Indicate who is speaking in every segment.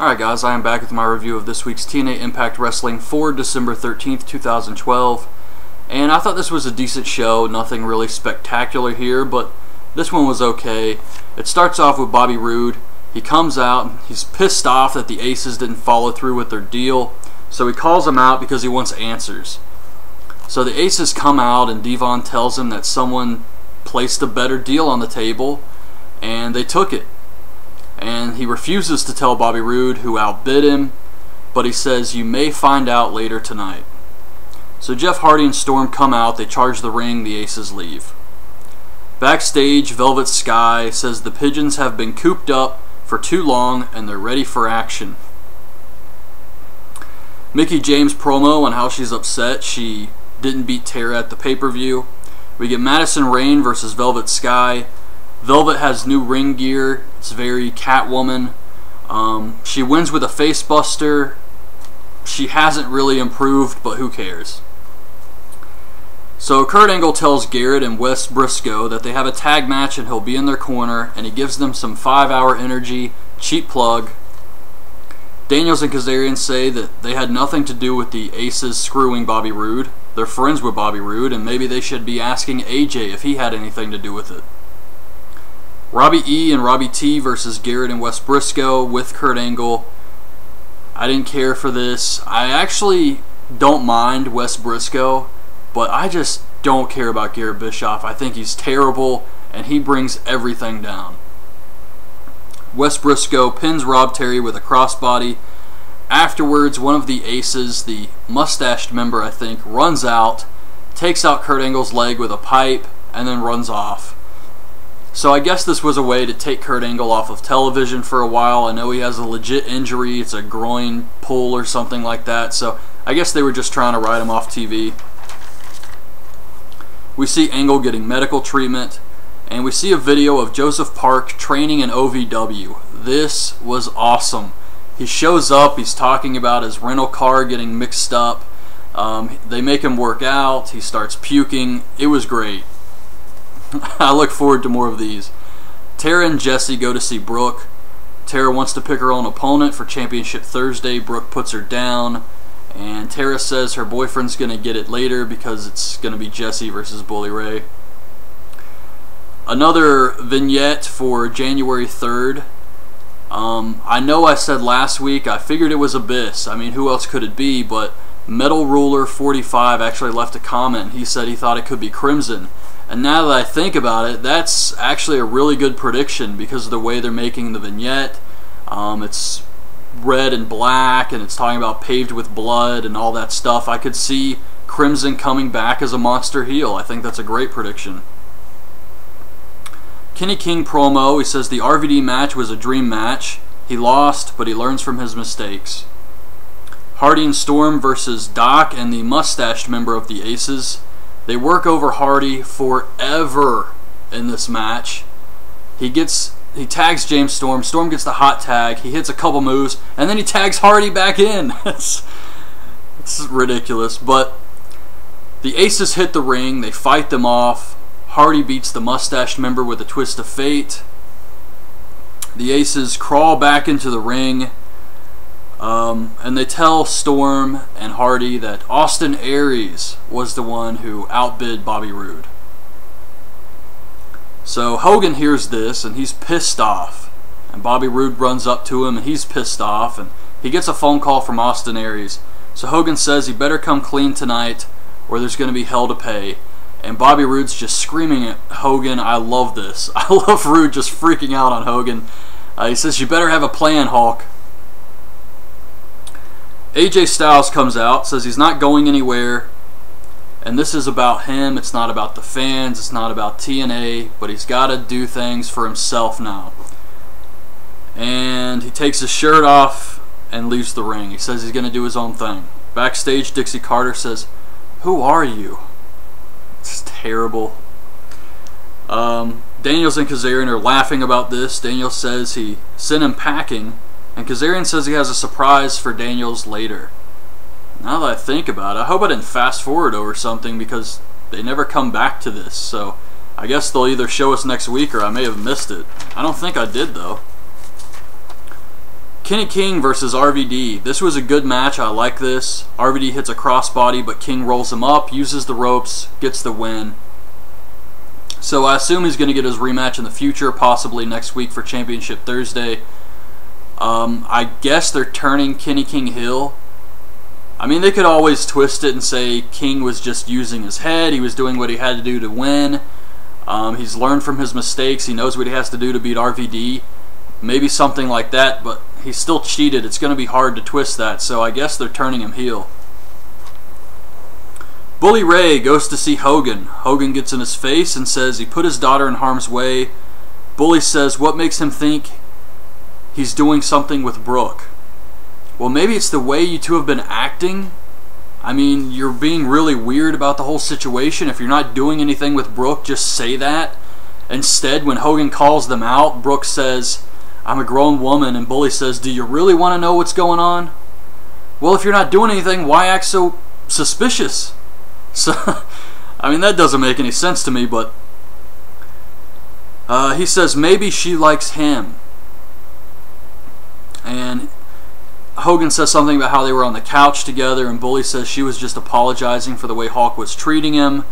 Speaker 1: Alright guys, I am back with my review of this week's TNA Impact Wrestling for December 13th, 2012. And I thought this was a decent show, nothing really spectacular here, but this one was okay. It starts off with Bobby Roode. He comes out, he's pissed off that the Aces didn't follow through with their deal, so he calls them out because he wants answers. So the Aces come out and Devon tells him that someone placed a better deal on the table, and they took it. And he refuses to tell Bobby Roode, who outbid him, but he says, "You may find out later tonight." So Jeff Hardy and Storm come out, they charge the ring, the Aces leave. Backstage, Velvet Sky says the Pigeons have been cooped up for too long and they're ready for action. Mickie James promo on how she's upset she didn't beat Tara at the pay-per-view. We get Madison Rayne versus Velvet Sky. Velvet has new ring gear. It's very Catwoman. She wins with a face buster. She hasn't really improved, but who cares? So Kurt Angle tells Garrett and Wes Briscoe that they have a tag match and he'll be in their corner, and he gives them some 5-hour energy. Cheap plug. Daniels and Kazarian say that they had nothing to do with the Aces screwing Bobby Roode. They're friends with Bobby Roode, and maybe they should be asking AJ if he had anything to do with it. Robbie E and Robbie T versus Garrett and Wes Briscoe with Kurt Angle. I didn't care for this. I actually don't mind Wes Briscoe, but I just don't care about Garrett Bischoff. I think he's terrible, and he brings everything down. Wes Briscoe pins Rob Terry with a crossbody. Afterwards, one of the Aces, the mustached member I think, runs out, takes out Kurt Angle's leg with a pipe, and then runs off. So I guess this was a way to take Kurt Angle off of television for a while. I know he has a legit injury. It's a groin pull or something like that. So I guess they were just trying to write him off TV. We see Angle getting medical treatment. And we see a video of Joseph Park training in OVW. This was awesome. He shows up. He's talking about his rental car getting mixed up. They make him work out. He starts puking. It was great. I look forward to more of these. Tara and Jesse go to see Brooke. Tara wants to pick her own opponent for Championship Thursday. Brooke puts her down. And Tara says her boyfriend's going to get it later because it's going to be Jesse versus Bully Ray. Another vignette for January 3rd. I know I said last week, I figured it was Abyss. I mean, who else could it be? But Metal Ruler 45 actually left a comment. He said he thought it could be Crimson. And now that I think about it, that's actually a really good prediction because of the way they're making the vignette. It's red and black, and it's talking about paved with blood and all that stuff. I could see Crimson coming back as a monster heel. I think that's a great prediction. Kenny King promo. He says the RVD match was a dream match. He lost, but he learns from his mistakes. Hardy and Storm versus Doc and the mustached member of the Aces. They work over Hardy forever in this match. He tags James Storm. Storm gets the hot tag. He hits a couple moves, and then he tags Hardy back in. It's ridiculous. But the Aces hit the ring. They fight them off. Hardy beats the mustached member with a twist of fate. The Aces crawl back into the ring. And they tell Storm and Hardy that Austin Aries was the one who outbid Bobby Roode. So Hogan hears this and he's pissed off. And Bobby Roode runs up to him and he's pissed off. And he gets a phone call from Austin Aries. So Hogan says he better come clean tonight or there's going to be hell to pay. And Bobby Roode's just screaming at Hogan, "I love this." I love Roode just freaking out on Hogan. He says, "You better have a plan, Hulk." AJ Styles comes out, says he's not going anywhere, and this is about him. It's not about the fans, it's not about TNA, but he's got to do things for himself now. And he takes his shirt off and leaves the ring. He says he's going to do his own thing. Backstage, Dixie Carter says, "Who are you?" It's terrible. Daniels and Kazarian are laughing about this. Daniels says he sent him packing, and Kazarian says he has a surprise for Daniels later. Now that I think about it, I hope I didn't fast forward over something because they never come back to this. So I guess they'll either show us next week or I may have missed it. I don't think I did though. Kenny King versus RVD. This was a good match. I like this. RVD hits a crossbody, but King rolls him up, uses the ropes, gets the win. So I assume he's going to get his rematch in the future, possibly next week for Championship Thursday. I guess they're turning Kenny King heel. I mean, they could always twist it and say King was just using his head. He was doing what he had to do to win. He's learned from his mistakes. He knows what he has to do to beat RVD. Maybe something like that, but he still cheated. It's going to be hard to twist that, so I guess they're turning him heel. Bully Ray goes to see Hogan. Hogan gets in his face and says he put his daughter in harm's way. Bully says, what makes him think he's doing something with Brooke? Well, maybe it's the way you two have been acting. I mean, you're being really weird about the whole situation. If you're not doing anything with Brooke, just say that. Instead, when Hogan calls them out, Brooke says, I'm a grown woman, and Bully says, do you really want to know what's going on? Well, if you're not doing anything, why act so suspicious? So, I mean, that doesn't make any sense to me, but he says maybe she likes him. And Hogan says something about how they were on the couch together, and Bully says she was just apologizing for the way Hawk was treating him.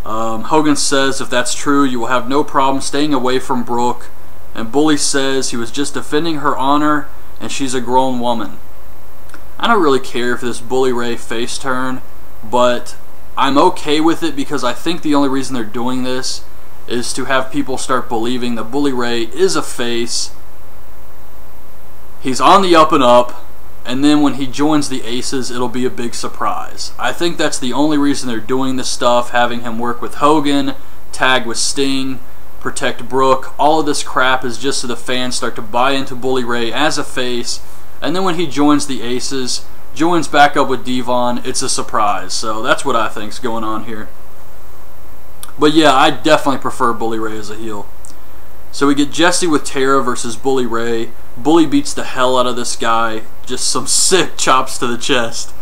Speaker 1: Hogan says if that's true, you will have no problem staying away from Brooke. And Bully says he was just defending her honor, and she's a grown woman. I don't really care for this Bully Ray face turn, but I'm okay with it because I think the only reason they're doing this is to have people start believing that Bully Ray is a face. He's on the up and up, and then when he joins the Aces, it'll be a big surprise. I think that's the only reason they're doing this stuff, having him work with Hogan, tag with Sting, protect Brooke. All of this crap is just so the fans start to buy into Bully Ray as a face, and then when he joins the Aces, joins back up with Devon, it's a surprise. So that's what I think's going on here. But yeah, I definitely prefer Bully Ray as a heel. So we get Jesse with Tara versus Bully Ray. Bully beats the hell out of this guy. Just some sick chops to the chest.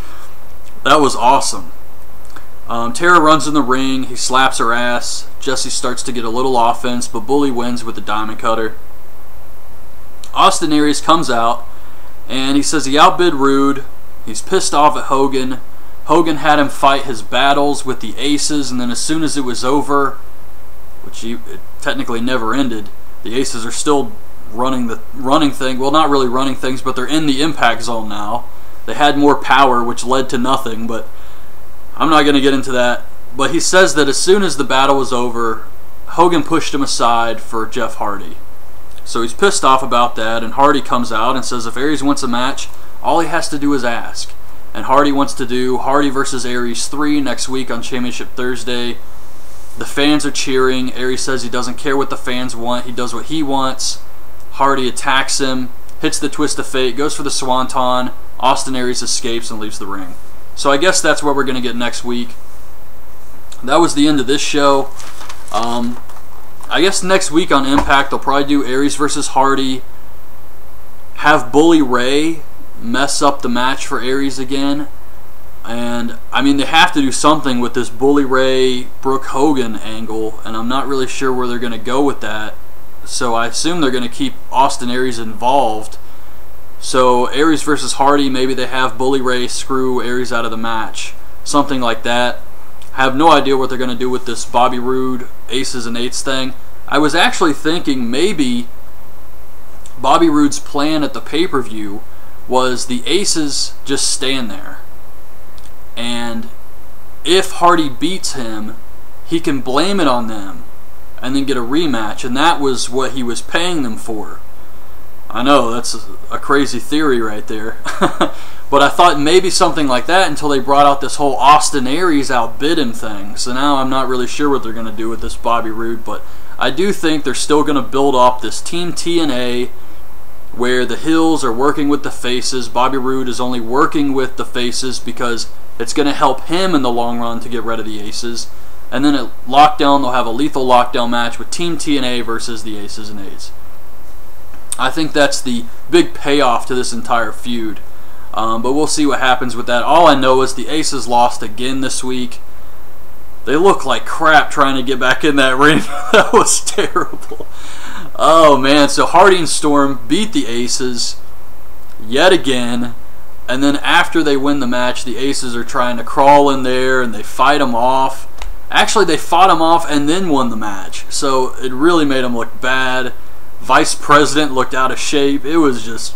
Speaker 1: That was awesome. Tara runs in the ring. He slaps her ass. Jesse starts to get a little offense, but Bully wins with the Diamond Cutter. Austin Aries comes out, and he says he outbid Rude. He's pissed off at Hogan. Hogan had him fight his battles with the Aces, and then as soon as it was over, which it technically never ended, the Aces are still running thing. Well, not really running things, but they're in the Impact Zone now. They had more power, which led to nothing, but I'm not going to get into that. But he says that as soon as the battle was over, Hogan pushed him aside for Jeff Hardy. So he's pissed off about that, and Hardy comes out and says if Aries wants a match, all he has to do is ask. And Hardy wants to do Hardy versus Aries 3 next week on Championship Thursday. The fans are cheering. Aries says he doesn't care what the fans want. He does what he wants. Hardy attacks him, hits the Twist of Fate, goes for the Swanton. Austin Aries escapes and leaves the ring. So I guess that's what we're going to get next week. That was the end of this show. I guess next week on Impact they'll probably do Aries versus Hardy. Have Bully Ray mess up the match for Aries again. And, I mean, they have to do something with this Bully Ray, Brooke Hogan angle, and I'm not really sure where they're going to go with that. So I assume they're going to keep Austin Aries involved. So Aries versus Hardy, maybe they have Bully Ray screw Aries out of the match. Something like that. I have no idea what they're going to do with this Bobby Roode Aces and Eights thing. I was actually thinking maybe Bobby Roode's plan at the pay-per-view was the Aces just stand there. And if Hardy beats him, he can blame it on them and then get a rematch. And that was what he was paying them for. I know, that's a crazy theory right there. But I thought maybe something like that until they brought out this whole Austin Aries outbid him thing. So now I'm not really sure what they're going to do with this Bobby Roode. But I do think they're still going to build up this Team TNA where the heels are working with the faces. Bobby Roode is only working with the faces because it's going to help him in the long run to get rid of the Aces. And then at Lockdown, they'll have a lethal Lockdown match with Team TNA versus the Aces and Eights. I think that's the big payoff to this entire feud. But we'll see what happens with that. All I know is the Aces lost again this week. They look like crap trying to get back in that ring. That was terrible. Oh, man. So Hardy and Storm beat the Aces. yet again. And then after they win the match, the Aces are trying to crawl in there and they fight them off. Actually, they fought them off and then won the match. So it really made them look bad. Vice President looked out of shape. It was just...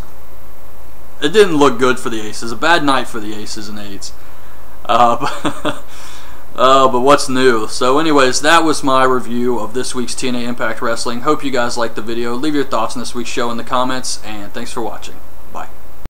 Speaker 1: it didn't look good for the Aces. A bad night for the Aces and Eights. But what's new? So anyways, that was my review of this week's TNA Impact Wrestling. Hope you guys liked the video. Leave your thoughts on this week's show in the comments, and thanks for watching.